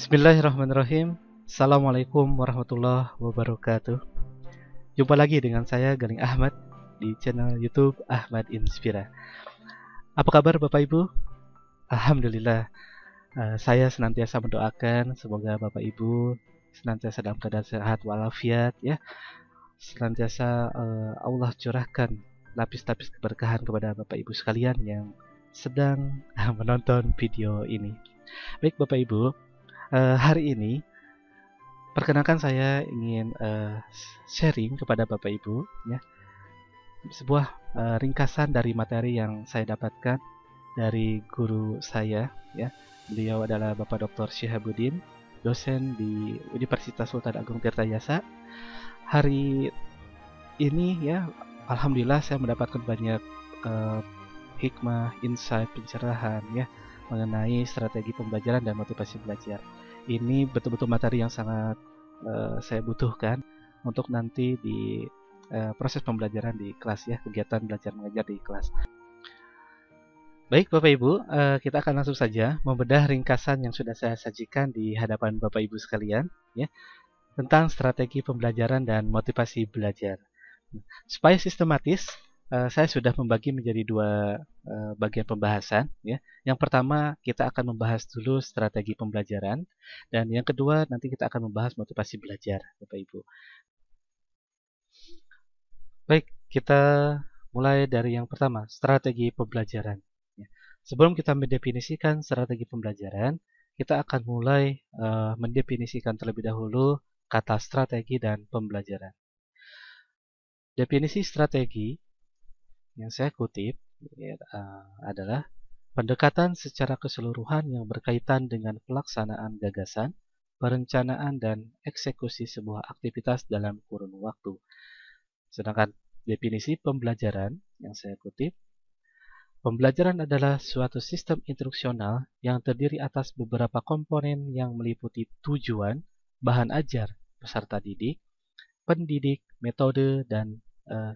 Bismillahirrahmanirrahim. Assalamualaikum warahmatullahi wabarakatuh. Jumpa lagi dengan saya Galing Ahmad di channel YouTube Ahmad Inspira. Apa kabar Bapak Ibu? Alhamdulillah. Saya senantiasa mendoakan semoga Bapak Ibu senantiasa dalam keadaan sehat walafiat ya. Senantiasa Allah curahkan lapis-lapis keberkahan kepada Bapak Ibu sekalian yang sedang menonton video ini. Baik Bapak Ibu, hari ini perkenalkan saya ingin sharing kepada Bapak Ibu ya, sebuah ringkasan dari materi yang saya dapatkan dari guru saya ya. Beliau adalah Bapak Dr. Syihabuddin, dosen di Universitas Sultan Agung Tirtayasa. Hari ini ya, alhamdulillah saya mendapatkan banyak hikmah, insight, pencerahan ya mengenai strategi pembelajaran dan motivasi belajar. Ini betul-betul materi yang sangat saya butuhkan untuk nanti di proses pembelajaran di kelas ya, kegiatan belajar mengajar di kelas. Baik Bapak Ibu, kita akan langsung saja membedah ringkasan yang sudah saya sajikan di hadapan Bapak Ibu sekalian ya, tentang strategi pembelajaran dan motivasi belajar. Supaya sistematis, saya sudah membagi menjadi dua bagian pembahasan ya. Yang pertama kita akan membahas dulu strategi pembelajaran, dan yang kedua nanti kita akan membahas motivasi belajar Bapak Ibu. Baik, kita mulai dari yang pertama, strategi pembelajaran. Sebelum kita mendefinisikan strategi pembelajaran, kita akan mulai mendefinisikan terlebih dahulu kata strategi dan pembelajaran. Definisi strategi yang saya kutip adalah pendekatan secara keseluruhan yang berkaitan dengan pelaksanaan gagasan, perencanaan, dan eksekusi sebuah aktivitas dalam kurun waktu. Sedangkan definisi pembelajaran yang saya kutip, pembelajaran adalah suatu sistem instruksional yang terdiri atas beberapa komponen yang meliputi tujuan, bahan ajar, peserta didik, pendidik, metode, dan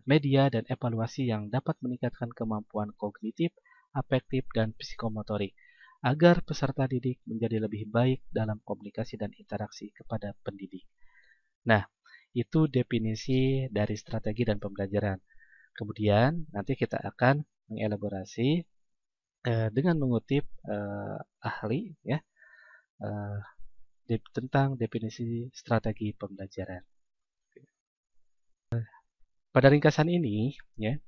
media dan evaluasi yang dapat meningkatkan kemampuan kognitif, afektif, dan psikomotorik agar peserta didik menjadi lebih baik dalam komunikasi dan interaksi kepada pendidik. Nah, itu definisi dari strategi dan pembelajaran. Kemudian nanti kita akan mengelaborasi dengan mengutip ahli ya tentang definisi strategi pembelajaran. Pada ringkasan ini ya,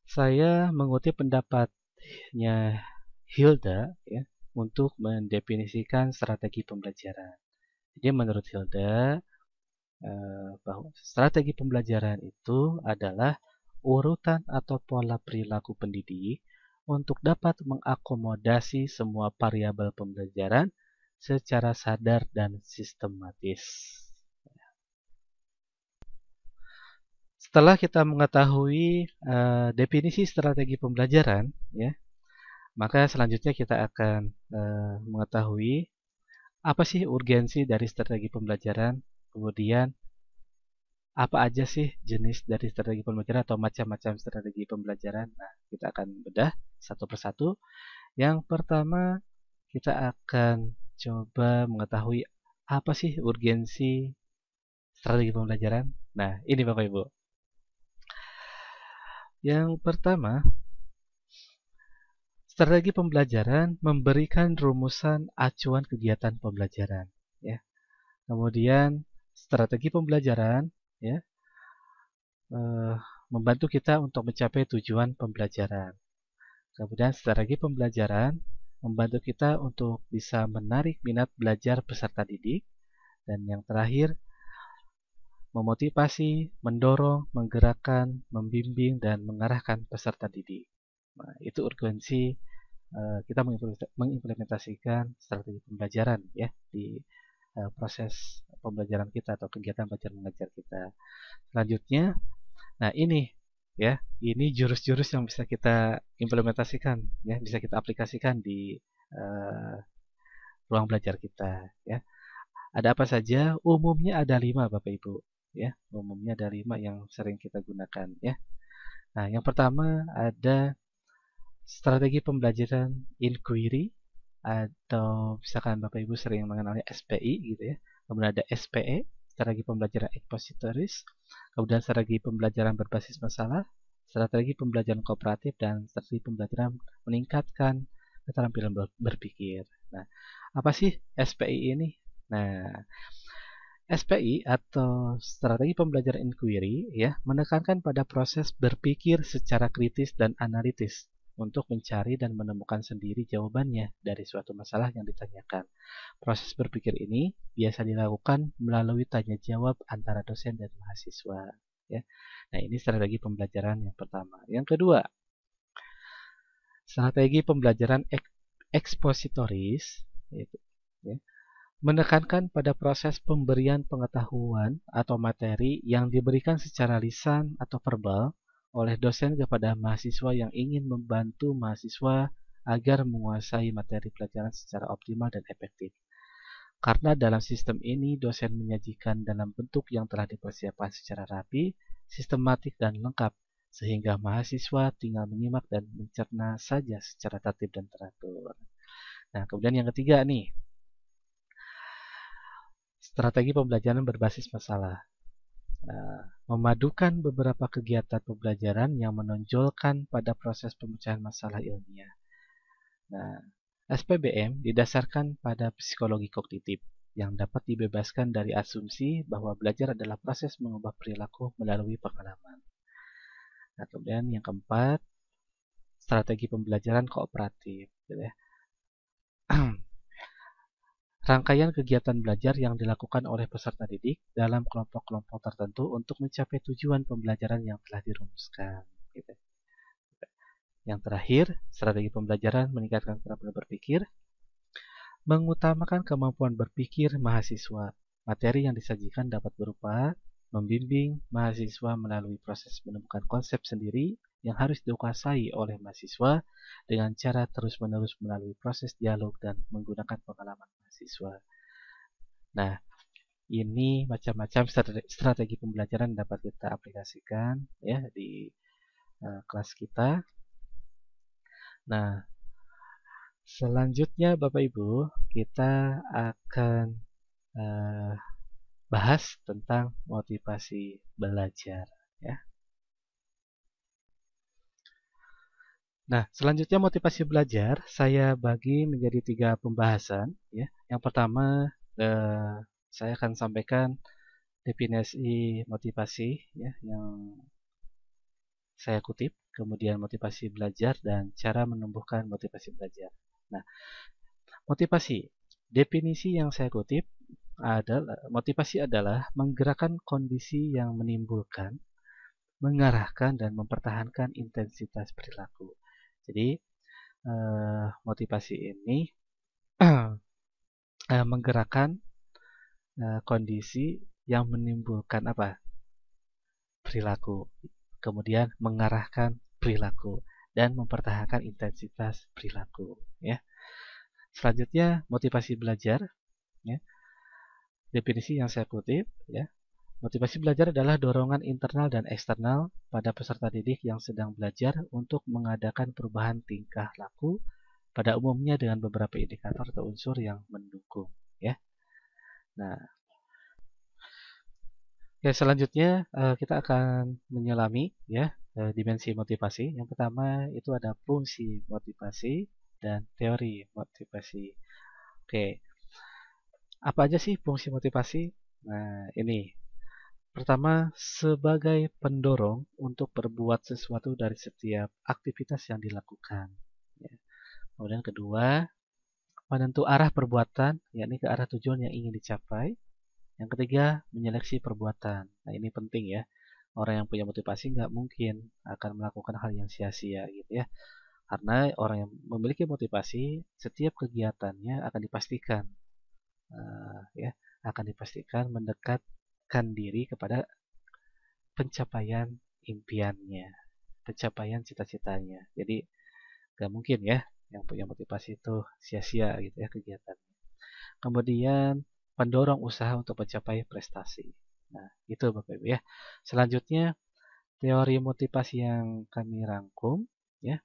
saya mengutip pendapatnya Hilda ya untuk mendefinisikan strategi pembelajaran. Jadi menurut Hilda bahwa strategi pembelajaran itu adalah urutan atau pola perilaku pendidik untuk dapat mengakomodasi semua variabel pembelajaran secara sadar dan sistematis. Setelah kita mengetahui definisi strategi pembelajaran, ya, maka selanjutnya kita akan mengetahui apa sih urgensi dari strategi pembelajaran, kemudian apa aja sih jenis dari strategi pembelajaran atau macam-macam strategi pembelajaran. Nah, kita akan bedah satu persatu. Yang pertama, kita akan coba mengetahui apa sih urgensi strategi pembelajaran. Nah, ini Bapak Ibu. Yang pertama, strategi pembelajaran memberikan rumusan acuan kegiatan pembelajaran. Ya. Kemudian strategi pembelajaran ya, membantu kita untuk mencapai tujuan pembelajaran. Kemudian strategi pembelajaran membantu kita untuk bisa menarik minat belajar peserta didik. Dan yang terakhir, memotivasi, mendorong, menggerakkan, membimbing, dan mengarahkan peserta didik. Nah, itu urgensi kita mengimplementasikan strategi pembelajaran ya di proses pembelajaran kita atau kegiatan belajar mengajar kita. Selanjutnya, nah ini ya, ini jurus-jurus yang bisa kita implementasikan ya, bisa kita aplikasikan di ruang belajar kita ya. Ada apa saja? Umumnya ada 5 Bapak Ibu ya. Umumnya ada 5 yang sering kita gunakan ya. Nah, yang pertama ada strategi pembelajaran inquiry, atau misalkan Bapak Ibu sering mengenalnya SPI gitu ya. Kemudian ada SPE, strategi pembelajaran expositoris, kemudian strategi pembelajaran berbasis masalah, strategi pembelajaran kooperatif, dan strategi pembelajaran meningkatkan keterampilan berpikir. Nah, apa sih SPI ini? Nah, SPI atau strategi pembelajaran inquiry ya menekankan pada proses berpikir secara kritis dan analitis untuk mencari dan menemukan sendiri jawabannya dari suatu masalah yang ditanyakan. Proses berpikir ini biasa dilakukan melalui tanya jawab antara dosen dan mahasiswa. Ya. Nah, ini strategi pembelajaran yang pertama. Yang kedua, strategi pembelajaran ekspositoris, yaitu, ya, menekankan pada proses pemberian pengetahuan atau materi yang diberikan secara lisan atau verbal oleh dosen kepada mahasiswa yang ingin membantu mahasiswa agar menguasai materi pelajaran secara optimal dan efektif. Karena dalam sistem ini dosen menyajikan dalam bentuk yang telah dipersiapkan secara rapi, sistematik dan lengkap, sehingga mahasiswa tinggal menyimak dan mencerna saja secara tertib dan teratur. Nah, kemudian yang ketiga nih, strategi pembelajaran berbasis masalah. Memadukan beberapa kegiatan pembelajaran yang menonjolkan pada proses pemecahan masalah ilmiah. Nah, SPBM didasarkan pada psikologi kognitif yang dapat dibebaskan dari asumsi bahwa belajar adalah proses mengubah perilaku melalui pengalaman. Nah, kemudian yang keempat, strategi pembelajaran kooperatif. Gitu ya. Rangkaian kegiatan belajar yang dilakukan oleh peserta didik dalam kelompok-kelompok tertentu untuk mencapai tujuan pembelajaran yang telah dirumuskan. Gitu. Yang terakhir, strategi pembelajaran meningkatkan keterampilan berpikir, mengutamakan kemampuan berpikir mahasiswa. Materi yang disajikan dapat berupa membimbing mahasiswa melalui proses menemukan konsep sendiri yang harus dikuasai oleh mahasiswa dengan cara terus-menerus melalui proses dialog dan menggunakan pengalaman mahasiswa. Nah, ini macam-macam strategi pembelajaran dapat kita aplikasikan ya di kelas kita. Nah, selanjutnya Bapak Ibu, kita akan bahas tentang motivasi belajar ya. Nah, selanjutnya motivasi belajar saya bagi menjadi 3 pembahasan ya. Yang pertama saya akan sampaikan definisi motivasi ya yang saya kutip, kemudian motivasi belajar dan cara menumbuhkan motivasi belajar. Nah, motivasi. Definisi yang saya kutip adalah motivasi adalah menggerakkan kondisi yang menimbulkan, mengarahkan dan mempertahankan intensitas perilaku. Jadi motivasi ini menggerakkan kondisi yang menimbulkan apa? Perilaku. Kemudian mengarahkan perilaku dan mempertahankan intensitas perilaku. Ya. Selanjutnya motivasi belajar. Ya. Definisi yang saya kutip. Ya. Motivasi belajar adalah dorongan internal dan eksternal pada peserta didik yang sedang belajar untuk mengadakan perubahan tingkah laku pada umumnya dengan beberapa indikator atau unsur yang mendukung. Ya. Nah, selanjutnya kita akan menyelami ya dimensi motivasi. Yang pertama itu ada fungsi motivasi dan teori motivasi. Oke, apa aja sih fungsi motivasi? Nah, ini. Pertama, sebagai pendorong untuk berbuat sesuatu dari setiap aktivitas yang dilakukan. Ya. Kemudian kedua, penentu arah perbuatan, yakni ke arah tujuan yang ingin dicapai. Yang ketiga, menyeleksi perbuatan. Nah, ini penting ya. Orang yang punya motivasi nggak mungkin akan melakukan hal yang sia-sia gitu ya. Karena orang yang memiliki motivasi, setiap kegiatannya akan dipastikan, mendekatkan diri kepada pencapaian impiannya, pencapaian cita-citanya. Jadi nggak mungkin ya yang punya motivasi itu sia-sia gitu ya kegiatannya. Kemudian pendorong usaha untuk mencapai prestasi. Nah, itu Bapak Ibu ya. Selanjutnya teori motivasi yang kami rangkum ya.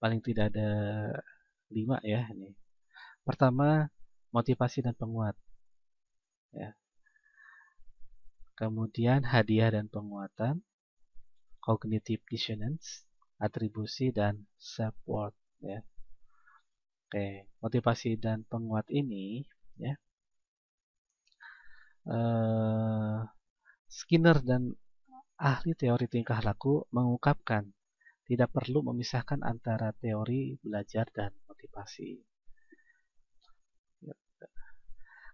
Paling tidak ada 5 ya ini. Pertama, motivasi dan penguat ya. Kemudian hadiah dan penguatan, cognitive dissonance, atribusi dan self-worth ya. Oke, motivasi dan penguat ini ya. Skinner dan ahli teori tingkah laku mengungkapkan tidak perlu memisahkan antara teori belajar dan motivasi.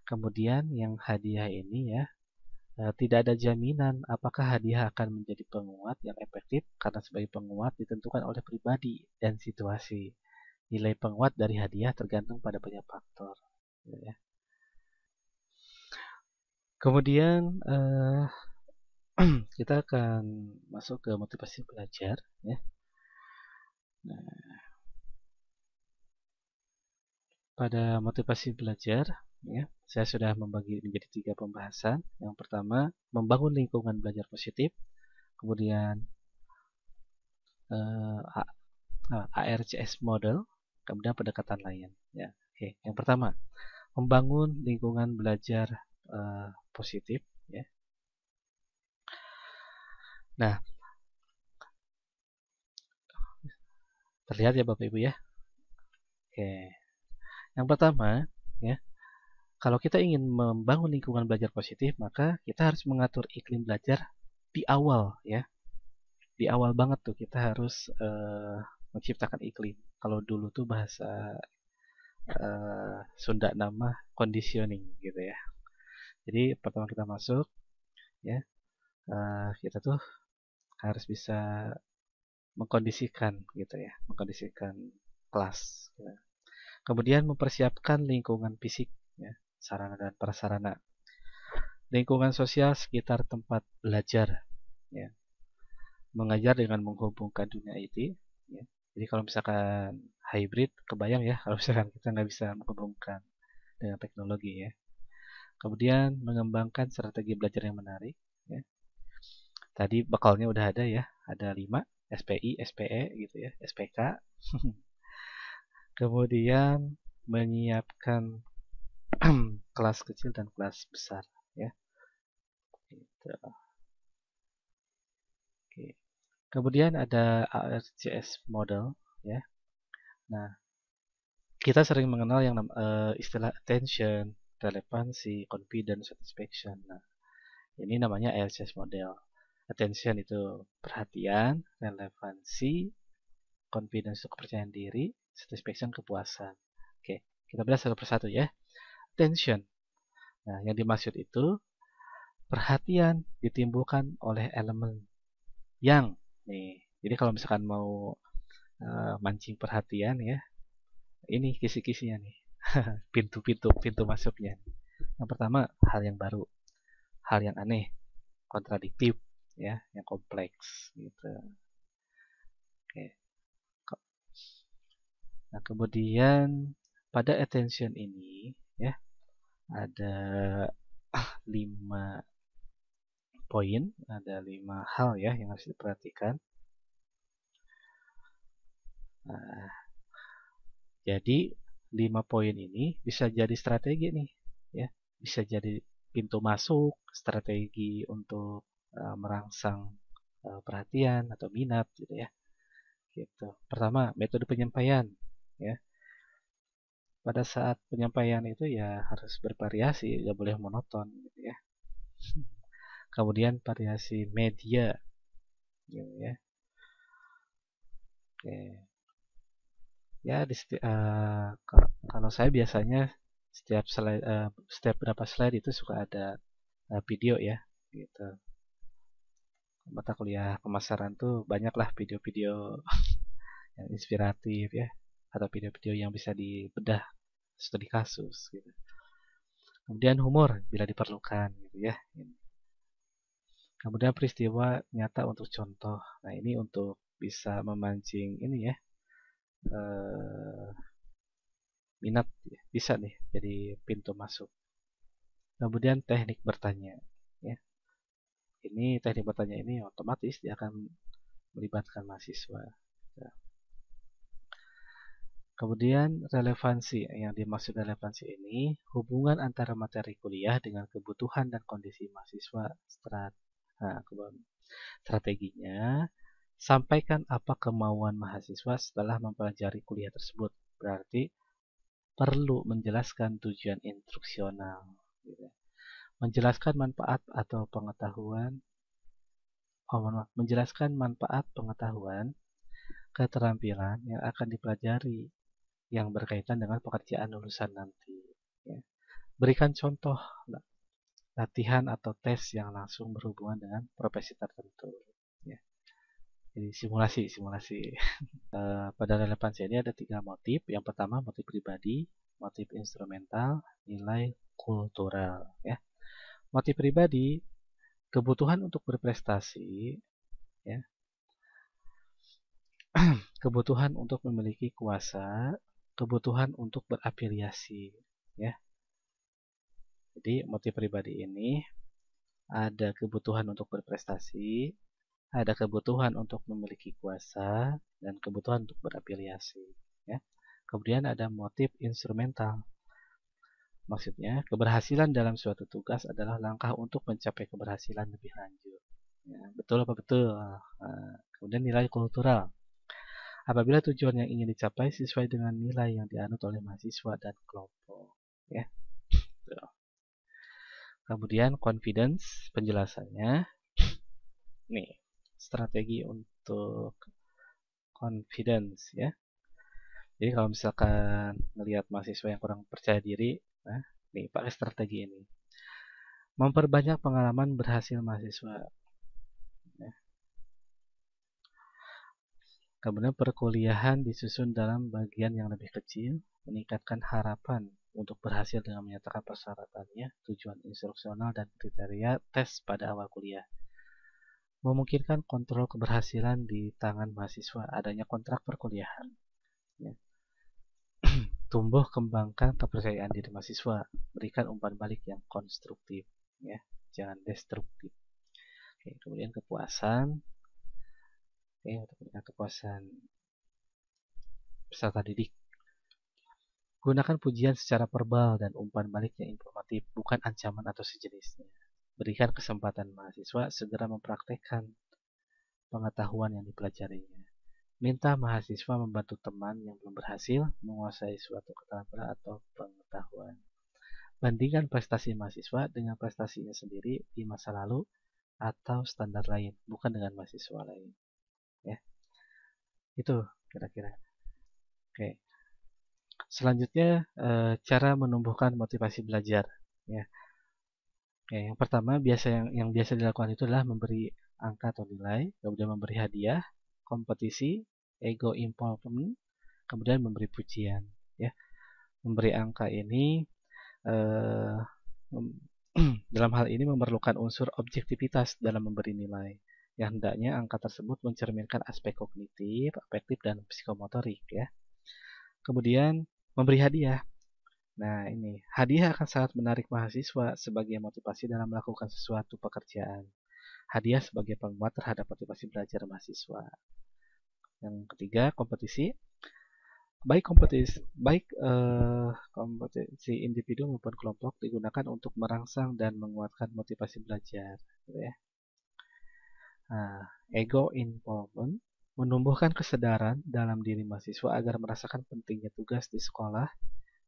Kemudian yang hadiah ini ya, tidak ada jaminan apakah hadiah akan menjadi penguat yang efektif karena sebagai penguat ditentukan oleh pribadi dan situasi. Nilai penguat dari hadiah tergantung pada banyak faktor. Ya. Kemudian kita akan masuk ke motivasi belajar ya. Nah, pada motivasi belajar ya, saya sudah membagi menjadi 3 pembahasan. Yang pertama, membangun lingkungan belajar positif. Kemudian ARCS model, kemudian pendekatan lain ya. Oke, yang pertama, membangun lingkungan belajar positif ya. Nah, terlihat ya Bapak Ibu ya. Oke. Yang pertama, ya, kalau kita ingin membangun lingkungan belajar positif, maka kita harus mengatur iklim belajar di awal, ya. Di awal banget tuh kita harus menciptakan iklim. Kalau dulu tuh bahasa Sunda nama conditioning gitu ya. Jadi pertama kita masuk, ya, kita tuh harus bisa mengkondisikan gitu ya, mengkondisikan kelas. Ya. Kemudian mempersiapkan lingkungan fisik, ya, sarana dan prasarana, lingkungan sosial sekitar tempat belajar, ya, mengajar dengan menghubungkan dunia IT. Ya. Jadi kalau misalkan hybrid, kebayang ya kalau misalkan kita nggak bisa menghubungkan dengan teknologi ya. Kemudian mengembangkan strategi belajar yang menarik. Ya. Tadi bekalnya udah ada ya, ada 5, SPI, SPE gitu ya, SPK. Kemudian menyiapkan kelas kecil dan kelas besar ya. Gitu. Oke. Kemudian ada ARCS model ya. Nah, kita sering mengenal yang istilah attention, relevancy, confidence, satisfaction. Nah, ini namanya ARCS model. Attention itu perhatian, relevansi, confidence itu kepercayaan diri, satisfaction kepuasan. Oke, kita bahas satu persatu ya. Attention. Nah, yang dimaksud itu perhatian ditimbulkan oleh elemen yang nih. Jadi kalau misalkan mau mancing perhatian ya, ini kisi-kisinya nih. Pintu masuknya. Yang pertama, hal yang baru, hal yang aneh, kontradiktif ya, yang kompleks gitu. Oke. Nah, kemudian pada attention ini ya ada 5 poin, ada 5 hal ya yang harus diperhatikan. Nah, jadi 5 poin ini bisa jadi strategi nih ya, bisa jadi pintu masuk, strategi untuk merangsang perhatian atau minat gitu ya. Gitu. Pertama, metode penyampaian ya. Pada saat penyampaian itu ya harus bervariasi, tidak boleh monoton gitu ya. Kemudian variasi media gitu ya. Oke. Ya kalau saya biasanya setiap berapa slide itu suka ada video ya gitu. Mata kuliah pemasaran tuh banyaklah video-video yang inspiratif ya, atau video-video yang bisa dibedah studi kasus gitu. Kemudian humor bila diperlukan gitu ya. Kemudian peristiwa nyata untuk contoh. Nah, ini untuk bisa memancing ini ya, minat ya. Bisa nih jadi pintu masuk. Kemudian teknik bertanya ya. Ini teknik bertanya ini otomatis dia akan melibatkan mahasiswa. Ya. Kemudian relevansi, yang dimaksud relevansi ini hubungan antara materi kuliah dengan kebutuhan dan kondisi mahasiswa. Nah, strateginya, sampaikan apa kemauan mahasiswa setelah mempelajari kuliah tersebut. Berarti perlu menjelaskan tujuan instruksional, gitu. Menjelaskan manfaat atau pengetahuan, menjelaskan manfaat pengetahuan, keterampilan yang akan dipelajari yang berkaitan dengan pekerjaan lulusan nanti. Ya. Berikan contoh latihan atau tes yang langsung berhubungan dengan profesi tertentu. Ya. Jadi simulasi. Pada relevansi ini ada 3 motif. Yang pertama motif pribadi, motif instrumental, nilai kultural. Ya. Motif pribadi, kebutuhan untuk berprestasi, ya. Kebutuhan untuk memiliki kuasa, kebutuhan untuk berafiliasi, ya. Jadi motif pribadi ini ada kebutuhan untuk berprestasi, ada kebutuhan untuk memiliki kuasa, dan kebutuhan untuk berafiliasi, ya. Kemudian ada motif instrumental. Maksudnya, keberhasilan dalam suatu tugas adalah langkah untuk mencapai keberhasilan lebih lanjut. Ya, betul apa betul? Kemudian nilai kultural. Apabila tujuan yang ingin dicapai sesuai dengan nilai yang dianut oleh mahasiswa dan kelompok. Ya. Kemudian confidence, penjelasannya. Nih, strategi untuk confidence, ya. Jadi kalau misalkan melihat mahasiswa yang kurang percaya diri, nah, nih pakai strategi ini. Memperbanyak pengalaman berhasil mahasiswa. Ya. Kemudian perkuliahan disusun dalam bagian yang lebih kecil, meningkatkan harapan untuk berhasil dengan menyatakan persyaratannya, tujuan instruksional dan kriteria tes pada awal kuliah. Memungkinkan kontrol keberhasilan di tangan mahasiswa, adanya kontrak perkuliahan. Ya. Tumbuh kembangkan kepercayaan diri mahasiswa, berikan umpan balik yang konstruktif, ya, jangan destruktif. Oke, kemudian kepuasan. Oke, untuk memberikan kepuasan peserta didik. Gunakan pujian secara verbal dan umpan balik yang informatif, bukan ancaman atau sejenisnya. Berikan kesempatan mahasiswa segera mempraktekkan pengetahuan yang dipelajarinya. Minta mahasiswa membantu teman yang belum berhasil menguasai suatu keterampilan atau pengetahuan. Bandingkan prestasi mahasiswa dengan prestasinya sendiri di masa lalu atau standar lain, bukan dengan mahasiswa lain. Ya, itu kira-kira. Oke. Selanjutnya, cara menumbuhkan motivasi belajar. Ya. Oke, yang pertama yang biasa dilakukan itu adalah memberi angka atau nilai, kemudian memberi hadiah, kompetisi, ego involvement, kemudian memberi pujian. Ya, memberi angka ini dalam hal ini memerlukan unsur objektivitas dalam memberi nilai. Yang hendaknya angka tersebut mencerminkan aspek kognitif, afektif, dan psikomotorik, ya. Kemudian memberi hadiah. Nah, ini hadiah akan sangat menarik mahasiswa sebagai motivasi dalam melakukan sesuatu pekerjaan. Hadiah sebagai penguat terhadap motivasi belajar mahasiswa. Yang ketiga, kompetisi. Baik kompetisi individu maupun kelompok digunakan untuk merangsang dan menguatkan motivasi belajar, gitu ya. Nah, ego involvement menumbuhkan kesadaran dalam diri mahasiswa agar merasakan pentingnya tugas di sekolah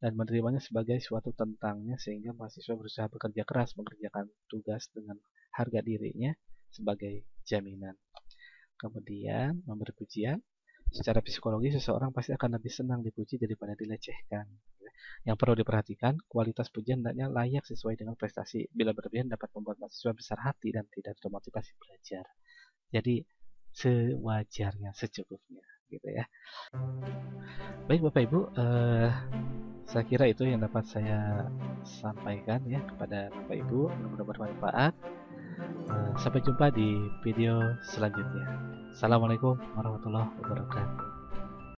dan menerimanya sebagai suatu tentangnya, sehingga mahasiswa berusaha bekerja keras mengerjakan tugas dengan harga dirinya sebagai jaminan. Kemudian memberi pujian. Secara psikologi seseorang pasti akan lebih senang dipuji daripada dilecehkan. Yang perlu diperhatikan, kualitas pujian hendaknya layak sesuai dengan prestasi. Bila berlebihan dapat membuat mahasiswa besar hati dan tidak termotivasi belajar. Jadi sewajarnya, secukupnya, gitu ya. Baik Bapak Ibu, saya kira itu yang dapat saya sampaikan ya kepada Bapak Ibu. Mudah-mudahan bermanfaat. Sampai jumpa di video selanjutnya. Assalamualaikum warahmatullahi wabarakatuh.